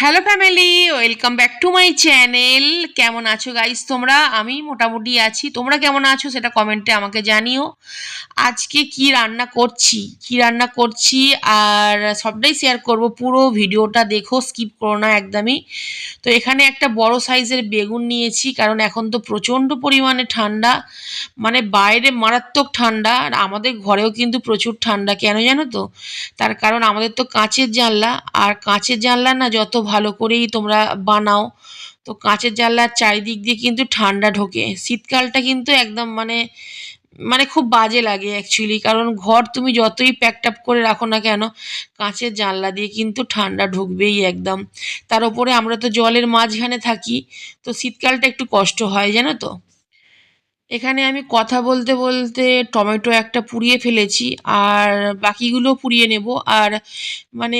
Hello family, welcome back to my channel. কেমন আছো guys তোমরা? আমি মোটামুটি আছি। তোমরা কেমন আছো সেটা কমেন্টে আমাকে জানিও। আজকে কি রান্না করছি আর সবটাই শেয়ার করব। পুরো ভিডিওটা দেখো, স্কিপ করো না একদমই। তো এখানে একটা বড় সাইজের বেগুন নিয়েছি, কারণ এখন তো প্রচণ্ড পরিমাণে ঠান্ডা, মানে বাইরে মারাত্মক ঠান্ডা, আর আমাদের ঘরেও কিন্তু প্রচুর ঠান্ডা। কেন জানো তো? তার কারণ আমাদের তো কাঁচের জানলা, আর কাঁচের জানলা না যত ভালো করেই তোমরা বানাও, তো কাঁচের জানলার চারিদিক দিয়ে কিন্তু ঠান্ডা ঢোকে। শীতকালটা কিন্তু একদম মানে মানে খুব বাজে লাগে অ্যাকচুয়ালি, কারণ ঘর তুমি যতই প্যাকড আপ করে রাখো না কেন, কাঁচের জানলা দিয়ে কিন্তু ঠান্ডা ঢুকবেই একদম। তার উপরে আমরা তো জলের মাঝখানে থাকি, তো শীতকালটা একটু কষ্ট হয়, জানো তো। এখানে আমি কথা বলতে বলতে টমেটো একটা পুড়িয়ে ফেলেছি, আর বাকিগুলো পুড়িয়ে নেব। আর মানে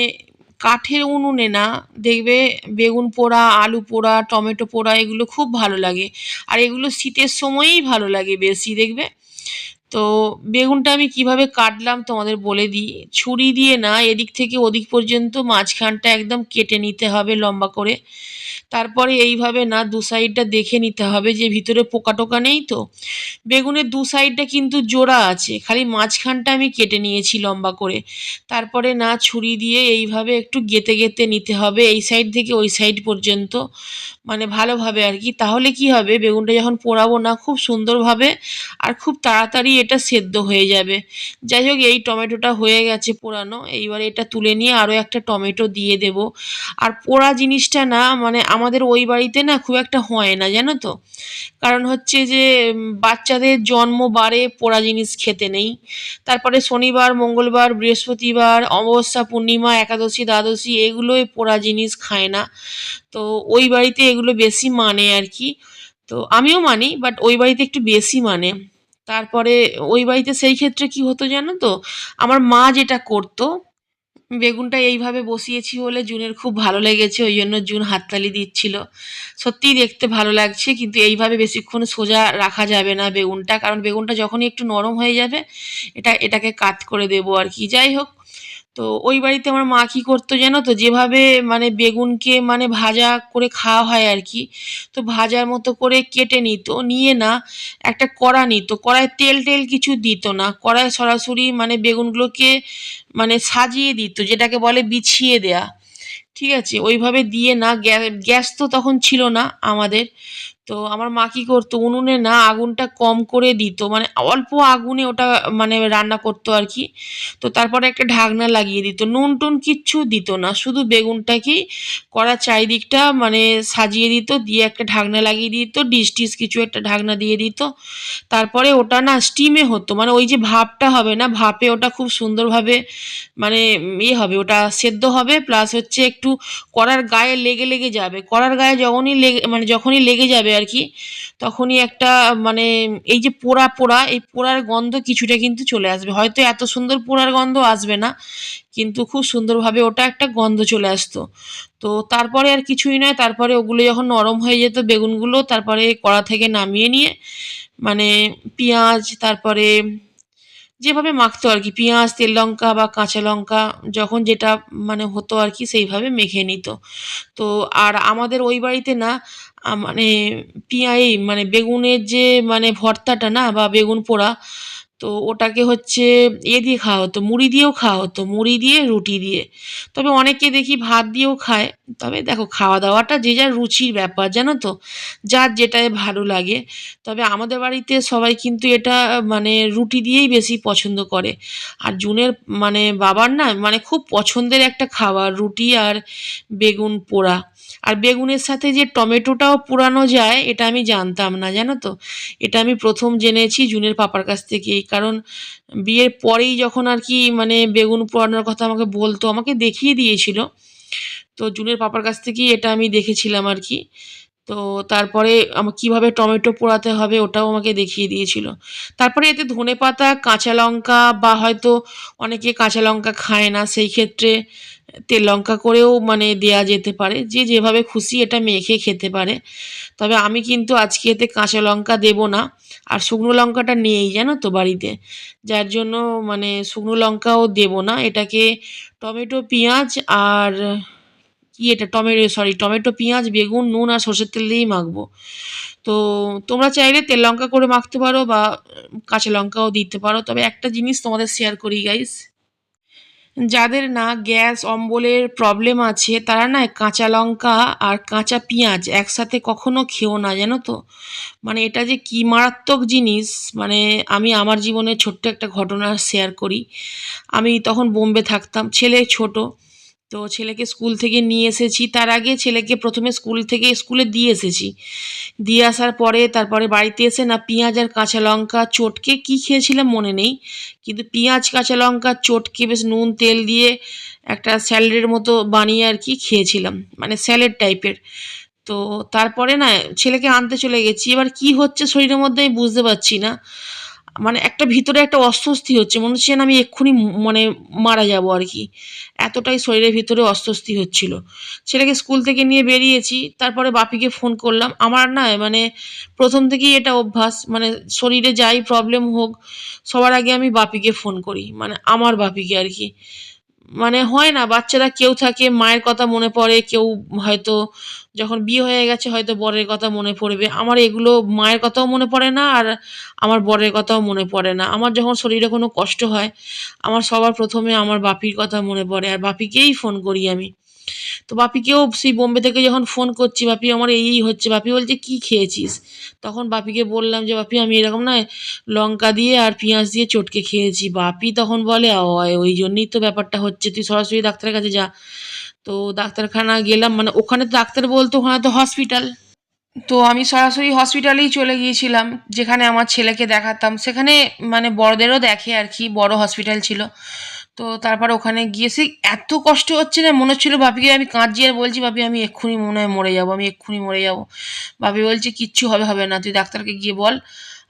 কাঠের উনুনে না, দেখবে বেগুন পোড়া, আলু পোড়া, টমেটো পোড়া এগুলো খুব ভালো লাগে। আর এগুলো শীতের সময়েই ভালো লাগে বেশি, দেখবে। তো বেগুনটা আমি কিভাবে কাটলাম তোমাদের বলে দিই। ছুরি দিয়ে না, এদিক থেকে ওদিক পর্যন্ত মাঝখানটা একদম কেটে নিতে হবে লম্বা করে। তারপরে এইভাবে না দু সাইডটা দেখে নিতে হবে যে ভিতরে পোকা টোকা নেই তো। বেগুনের দু সাইডটা কিন্তু জোড়া আছে, খালি মাঝখানটা আমি কেটে নিয়েছি লম্বা করে। তারপরে না ছুরি দিয়ে এইভাবে একটু গেঁথে গেঁথে নিতে হবে এই সাইড থেকে ওই সাইড পর্যন্ত, মানে ভালোভাবে আর কি। তাহলে কি হবে, বেগুনটা যখন পোড়াবো না খুব সুন্দরভাবে আর খুব তাড়াতাড়ি এটা সেদ্ধ হয়ে যাবে। যাই হোক, এই টমেটোটা হয়ে গেছে পোড়ানো, এইবার এটা তুলে নিয়ে আরও একটা টমেটো দিয়ে দেব। আর পোড়া জিনিসটা না, মানে আমাদের ওই বাড়িতে না খুব একটা হয় না, জানো তো। কারণ হচ্ছে যে বাচ্চাদের জন্মবারে পোড়া জিনিস খেতে নেই। তারপরে শনিবার, মঙ্গলবার, বৃহস্পতিবার, অমাবস্যা, পূর্ণিমা, একাদশী, দ্বাদশী এগুলোই পোড়া জিনিস খায় না। তো ওই বাড়িতে এগুলো বেশি মানে আর কি। তো আমিও মানি, বাট ওই বাড়িতে একটু বেশি মানে। তারপরে ওই বাড়িতে সেই ক্ষেত্রে কি হতো জানো তো, আমার মা যেটা করতো, বেগুনটা এইভাবে বসিয়েছি বলে জুনের খুব ভালো লেগেছে, ওই জন্য জুন হাততালি দিচ্ছিল। সত্যিই দেখতে ভালো লাগছে, কিন্তু এইভাবে বেশিক্ষণ সোজা রাখা যাবে না বেগুনটা, কারণ বেগুনটা যখনই একটু নরম হয়ে যাবে এটাকে কাট করে দেবো আর কি। যাই হোক, তো ওই বাড়িতে আমার মা কী করতো জানো তো, যেভাবে মানে বেগুনকে মানে ভাজা করে খাওয়া হয় আর কি, তো ভাজার মতো করে কেটে নিত, নিয়ে না একটা কড়া নিত, কড়ায় তেল টেল কিছু দিত না, কড়ায় সরাসরি মানে বেগুনগুলোকে মানে সাজিয়ে দিত, যেটাকে বলে বিছিয়ে দেয়া। ঠিক আছে, ওইভাবে দিয়ে না, গ্যাস তো তখন ছিল না আমাদের। তো আমার মা কী করতো, উনুনে না আগুনটা কম করে দিত, মানে অল্প আগুনে ওটা মানে রান্না করতো আর কি। তো তারপরে একটা ঢাকনা লাগিয়ে দিত, নুন টুন কিচ্ছু দিত না, শুধু বেগুনটাকেই কড়ার চারিদিকটা মানে সাজিয়ে দিত, দিয়ে একটা ঢাকনা লাগিয়ে দিত, ডিশ টিশ কিছু একটা ঢাকনা দিয়ে দিত। তারপরে ওটা না স্টিমে হতো, মানে ওই যে ভাপটা হবে না, ভাপে ওটা খুব সুন্দরভাবে মানে ইয়ে হবে, ওটা সেদ্ধ হবে, প্লাস হচ্ছে একটু কড়ার গায়ে লেগে লেগে যাবে, কড়ার গায়ে যখনই লেগে যাবে আর কি, তখনই একটা মানে এই যে পোড়া পোড়া, এই পোড়ার গন্ধ কিছুটা কিন্তু চলে আসবে। হয়তো এত সুন্দর পোড়ার গন্ধ আসবে না, কিন্তু খুব সুন্দরভাবে ওটা একটা গন্ধ চলে আসতো। তো তারপরে আর কিছুই নয়, তারপরে ওগুলো যখন নরম হয়ে যেত বেগুনগুলো, তারপরে কড়া থেকে নামিয়ে নিয়ে মানে পেঁয়াজ, তারপরে যেভাবে মাখতো আর কি, পেঁয়াজ, তেল লঙ্কা বা কাঁচা লঙ্কা যখন যেটা মানে হতো আর কি, সেইভাবে মেখে নিত। তো আর আমাদের ওই বাড়িতে না মানে মানে বেগুনের যে মানে ভর্তাটা না বা বেগুন পোড়া, তো ওটাকে হচ্ছে দিয়ে খাওয়া হতো, মুড়ি দিয়েও খাওয়া হতো, মুড়ি দিয়ে, রুটি দিয়ে। তবে অনেকে দেখি ভাত দিয়েও খায়। তবে দেখো, খাওয়া দাওয়াটা যে যার রুচির ব্যাপার, জানো তো, যার যেটাই ভালো লাগে। তবে আমাদের বাড়িতে সবাই কিন্তু এটা মানে রুটি দিয়েই বেশি পছন্দ করে। আর জুনের মানে বাবার না মানে খুব পছন্দের একটা খাবার রুটি আর বেগুন পোড়া। আর বেগুনের সাথে যে টমেটোটাও পোড়ানো যায় এটা আমি জানতাম না, জানো তো। এটা আমি প্রথম জেনেছি জুনের পাপার কাছ থেকেই, কারণ বিয়ের পরেই যখন আর কি মানে বেগুন পোড়ানোর কথা আমাকে বলতো, আমাকে দেখিয়ে দিয়েছিল। তো জুনের পাপার কাছ থেকেই এটা আমি দেখেছিলাম আর কি। তো তারপরে কীভাবে টমেটো পোড়াতে হবে ওটাও আমাকে দেখিয়ে দিয়েছিল। তারপরে এতে ধনেপাতা, কাঁচা লঙ্কা, বা হয়তো অনেকে কাঁচা লঙ্কা খায় না, সেই ক্ষেত্রে তেল লঙ্কা করেও মানে দেয়া যেতে পারে, যে যেভাবে খুশি এটা মেখে খেতে পারে। তবে আমি কিন্তু আজকে এতে কাঁচা লঙ্কা দেব না। আর শুকনো লঙ্কাটা নেই, জানো তো, বাড়িতে, যার জন্য মানে শুকনো লঙ্কাও দেব না। এটাকে টমেটো, পেঁয়াজ আর এটা টমেটো, পেঁয়াজ, বেগুন, নুন আর সর্ষের তেল দিয়েই মাখবো। তো তোমরা চাইলে তেল লঙ্কা করে মাখতে পারো বা কাঁচা লঙ্কাও দিতে পারো। তবে একটা জিনিস তোমাদের শেয়ার করি গাইস, যাদের না গ্যাস অম্বলের প্রবলেম আছে তারা না কাঁচা লঙ্কা আর কাঁচা পেঁয়াজ একসাথে কখনো খেও না, জানো তো। মানে এটা যে কি মারাত্মক জিনিস, মানে আমি আমার জীবনে ছোট্ট একটা ঘটনা শেয়ার করি। আমি তখন বোম্বে থাকতাম, ছেলে ছোট, তো ছেলেকে স্কুল থেকে নিয়ে এসেছি। তার আগে ছেলেকে প্রথমে স্কুলে দিয়ে এসেছি। দিয়ে আসার পরে তারপরে বাড়িতে এসে না পেঁয়াজ আর কাঁচা লঙ্কা চটকে কি খেয়েছিলাম মনে নেই, কিন্তু পেঁয়াজ কাঁচা লঙ্কা চটকে বেশ নুন তেল দিয়ে একটা স্যালাডের মতো বানিয়ে আর কি খেয়েছিলাম, মানে স্যালাড টাইপের। তো তারপরে না ছেলেকে আনতে চলে গেছি, এবার কি হচ্ছে শরীরের মধ্যে আমি বুঝতে পারছি না। মানে একটা ভিতরে একটা অস্বস্তি হচ্ছে, মনে হচ্ছে না আমি এক্ষুনি মানে মারা যাব আর কি, এতটাই শরীরের ভিতরে অস্বস্তি হচ্ছিল। ছেলেকে স্কুল থেকে নিয়ে বেরিয়েছি, তারপরে বাপিকে ফোন করলাম। আমার না মানে প্রথম থেকেই এটা অভ্যাস, মানে শরীরে যাই প্রবলেম হোক সবার আগে আমি বাপিকে ফোন করি, মানে আমার বাপিকে আর কি। মানে হয় না বাচ্চারা কেউ থাকে মায়ের কথা মনে পড়ে, কেউ হয়তো যখন বিয়ে হয়ে গেছে হয়তো বরের কথা মনে পড়বে। আমার এগুলো মায়ের কথাও মনে পড়ে না আর আমার বরের কথাও মনে পড়ে না। আমার যখন শরীরে কোনো কষ্ট হয় আমার সবার প্রথমে আমার বাপির কথা মনে পড়ে আর বাপিকেই ফোন করি আমি। তো বাপিকেও সেই বোম্বে থেকে যখন ফোন করছি, বাপি আমার এই হচ্ছে, বাপি বলছে কি খেয়েছিস? তখন বাপিকে বললাম যে বাপি আমি এরকম না লঙ্কা দিয়ে আর পেঁয়াজ দিয়ে চটকে খেয়েছি। বাপি তখন বলে ওই জন্যই তো ব্যাপারটা হচ্ছে, তুই সরাসরি ডাক্তারের কাছে যা। তো ডাক্তারখানা গেলাম, মানে ওখানে তো ডাক্তার বলতো ওখানে তো হসপিটাল। তো আমি সরাসরি হসপিটালেই চলে গিয়েছিলাম, যেখানে আমার ছেলেকে দেখাতাম। সেখানে মানে বড়দেরও দেখে আর কি, বড় হসপিটাল ছিল। তো তারপর ওখানে গিয়ে সেই এত কষ্ট হচ্ছে না, মনে হচ্ছিল বাপিকে আমি কাঁদছি আর বলছি বাপি আমি এক্ষুনি মনে হয় মরে যাবো, আমি এক্ষুনি মরে যাবো। বাপি বলছে কিচ্ছু হবে না, তুই ডাক্তারকে গিয়ে বল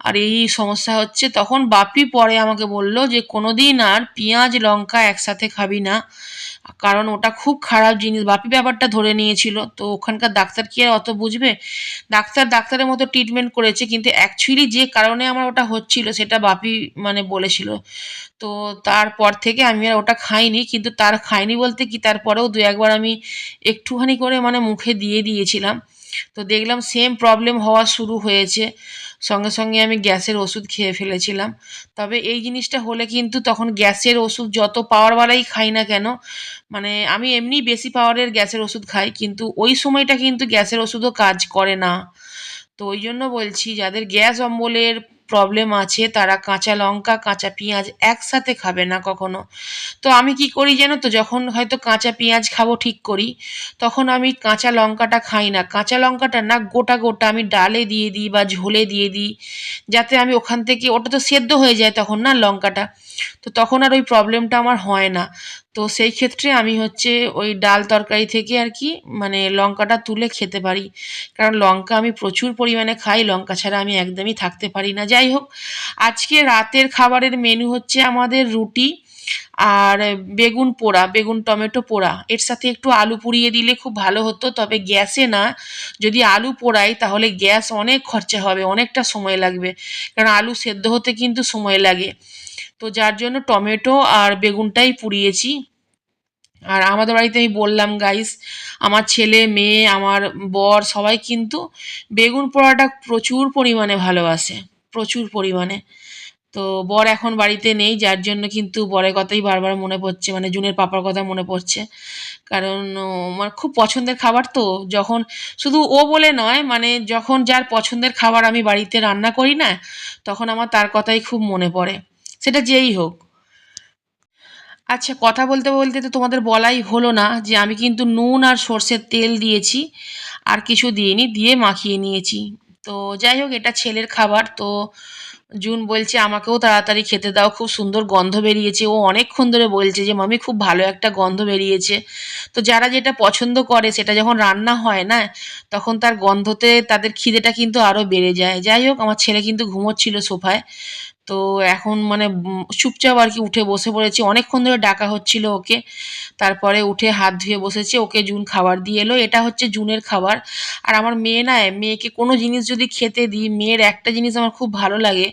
আর এই সমস্যা হচ্ছে। তখন বাপি পরে আমাকে বলল যে কোনোদিন আর পেঁয়াজ লঙ্কা একসাথে খাবি না, কারণ ওটা খুব খারাপ জিনিস। বাপি ব্যাপারটা ধরে নিয়েছিল, তো ওখানকার ডাক্তার কি আর অত বুঝবে। ডাক্তারের মতো ট্রিটমেন্ট করেছে, কিন্তু অ্যাকচুয়ালি যে কারণে আমার ওটা হচ্ছিল সেটা বাপি মানে বলেছিল। তো তারপর থেকে আমি আর ওটা খাইনি, কিন্তু তার খাইনি বলতে কি তারপরেও দু একবার আমি একটুখানি করে মানে মুখে দিয়ে দিয়েছিলাম। তো দেখলাম সেম প্রবলেম হওয়া শুরু হয়েছে, সঙ্গে সঙ্গে আমি গ্যাসের ওষুধ খেয়ে ফেলেছিলাম। তবে এই জিনিসটা হলে কিন্তু তখন গ্যাসের ওষুধ যত পাওয়ারওয়ালাই খাই না কেন, মানে আমি এমনি বেশি পাওয়ারের গ্যাসের ওষুধ খাই, কিন্তু ওই সময়টা কিন্তু গ্যাসের ওষুধও কাজ করে না। তো ওই জন্য বলছি যাদের গ্যাস অম্বলের প্রবলেম আছে তারা কাঁচা লঙ্কা কাঁচা পেঁয়াজ একসাথে খাবে না কখনো। তো আমি কি করি জানো তো, যখন হয়তো কাঁচা পেঁয়াজ খাবো ঠিক করি, তখন আমি কাঁচা লঙ্কাটা খাই না। কাঁচা লঙ্কাটা না গোটা গোটা আমি ডালে দিয়ে দিই বা ঝোলে দিয়ে দিই, যাতে আমি ওখান থেকে ওটা তো সেদ্ধ হয়ে যায় তখন না লঙ্কাটা, তো তখন আর ওই প্রবলেমটা আমার হয় না। তো সেই ক্ষেত্রে আমি হচ্ছে ওই ডাল তরকারি থেকে আর কি মানে লঙ্কাটা তুলে খেতে পারি, কারণ লঙ্কা আমি প্রচুর পরিমাণে খাই, লঙ্কা ছাড়া আমি একদমই থাকতে পারি না। যাই হোক, আজকে রাতের খাবারের মেনু হচ্ছে আমাদের রুটি আর বেগুন পোড়া, বেগুন টমেটো পোড়া, এর সাথে একটু আলু পুড়িয়ে দিলে খুব ভালো হতো। তবে গ্যাসে না, যদি আলু পোড়াই তাহলে গ্যাস অনেক খরচা হবে, অনেকটা সময় লাগবে, কারণ আলু সেদ্ধ হতে কিন্তু সময় লাগে। তো যার জন্য টমেটো আর বেগুনটাই পুড়িয়েছি। আর আমাদের বাড়িতে আমি বললাম গাইস, আমার ছেলে মেয়ে আমার বর সবাই কিন্তু বেগুন পোড়াটা প্রচুর পরিমাণে ভালোবাসে, প্রচুর পরিমাণে। তো বর এখন বাড়িতে নেই, যার জন্য কিন্তু বরের কথাই বারবার মনে পড়ছে, মানে জুনের পাপার কথা মনে পড়ছে। কারণ আমার খুব পছন্দের খাবার তো, যখন শুধু ও বলে নয়, মানে যখন যার পছন্দের খাবার আমি বাড়িতে রান্না করি না, তখন আমার তার কথাই খুব মনে পড়ে, সেটা যেই হোক। আচ্ছা, কথা বলতে বলতে তো তোমাদের বলাই হলো না যে আমি কিন্তু নুন আর সর্ষের তেল দিয়েছি, আর কিছু দিইনি, দিয়ে মাখিয়ে নিয়েছি। তো যাই হোক, এটা ছেলের খাবার। তো জুন বলছে আমাকেও তাড়াতাড়ি খেতে দাও, খুব সুন্দর গন্ধ বেরিয়েছে। ও অনেকক্ষণ ধরে বলছে যে মামি খুব ভালো একটা গন্ধ বেরিয়েছে। তো যারা যেটা পছন্দ করে সেটা যখন রান্না হয় না, তখন তার গন্ধতে তাদের খিদেটা কিন্তু আরও বেড়ে যায়। যাই হোক, আমার ছেলে কিন্তু ঘুমোচ্ছিল সোফায়। তো এখন মানে চুপচাপ আর কি উঠে বসে পড়েছি, অনেকক্ষণ ধরে ডাকা হচ্ছিল ওকে। তারপরে উঠে হাত ধুয়ে বসেছে, ওকে জুন খাবার দিয়ে এলো, এটা হচ্ছে জুনের খাবার। আর আমার মেয়ে না, মেয়েকে কোনো জিনিস যদি খেতে দিই, মেয়ের একটা জিনিস আমার খুব ভালো লাগে,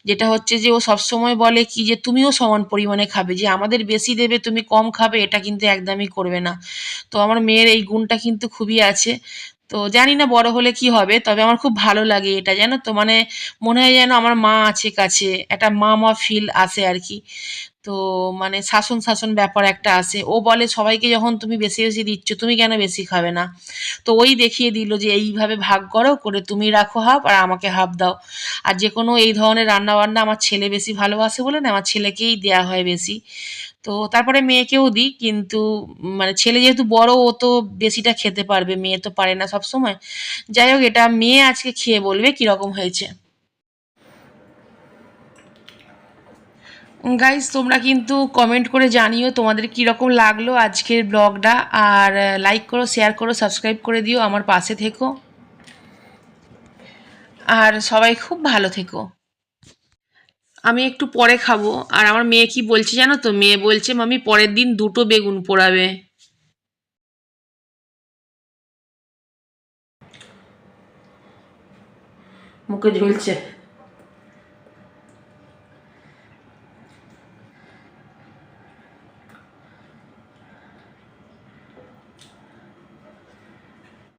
যেটা হচ্ছে যে ও সবসময় বলে কি যে তুমিও সমান পরিমাণে খাবে, যে আমাদের বেশি দেবে তুমি কম খাবে এটা কিন্তু একদমই করবে না। তো আমার মেয়ের এই গুণটা কিন্তু খুবই আছে। তো জানি না বড় হলে কি হবে, তবে আমার খুব ভালো লাগে এটা, জানো তো, মানে মনে হয় যেন আমার মা আছে কাছে, একটা মা মা ফিল আসে আর কি। তো মানে শাসন শাসন ব্যাপার একটা আসে। ও বলে সবাইকে যখন তুমি বেশি বেশি দিচ্ছ তুমি কেন বেশি খাবে না। তো ওই দেখিয়ে দিল যে এইভাবে ভাগ করো, করে তুমি রাখো হাফ আর আমাকে হাফ দাও। আর যে কোনো এই ধরনের রান্না বান্না আমার ছেলে বেশি ভালোবাসে বলে না, আমার ছেলেকেই দেয়া হয় বেশি। তো তারপরে মেয়েকেও দিই, কিন্তু মানে ছেলে যেহেতু বড় ও তো বেশিটা খেতে পারবে, মেয়ে তো পারে না সব সময়। যাই হোক, এটা মেয়ে আজকে খেয়ে বলবে কিরকম হয়েছে। গাইজ তোমরা কিন্তু কমেন্ট করে জানিও তোমাদের কীরকম লাগলো আজকের ব্লগটা, আর লাইক করো, শেয়ার করো, সাবস্ক্রাইব করে দিও, আমার পাশে থেকো, আর সবাই খুব ভালো থেকো। আমি একটু পরে খাবো। আর আমার মেয়ে কি বলছে জানো তো, মেয়ে বলছে মামি পরের দিন দুটো বেগুন পোড়াবে। মুখে ঝুলছে।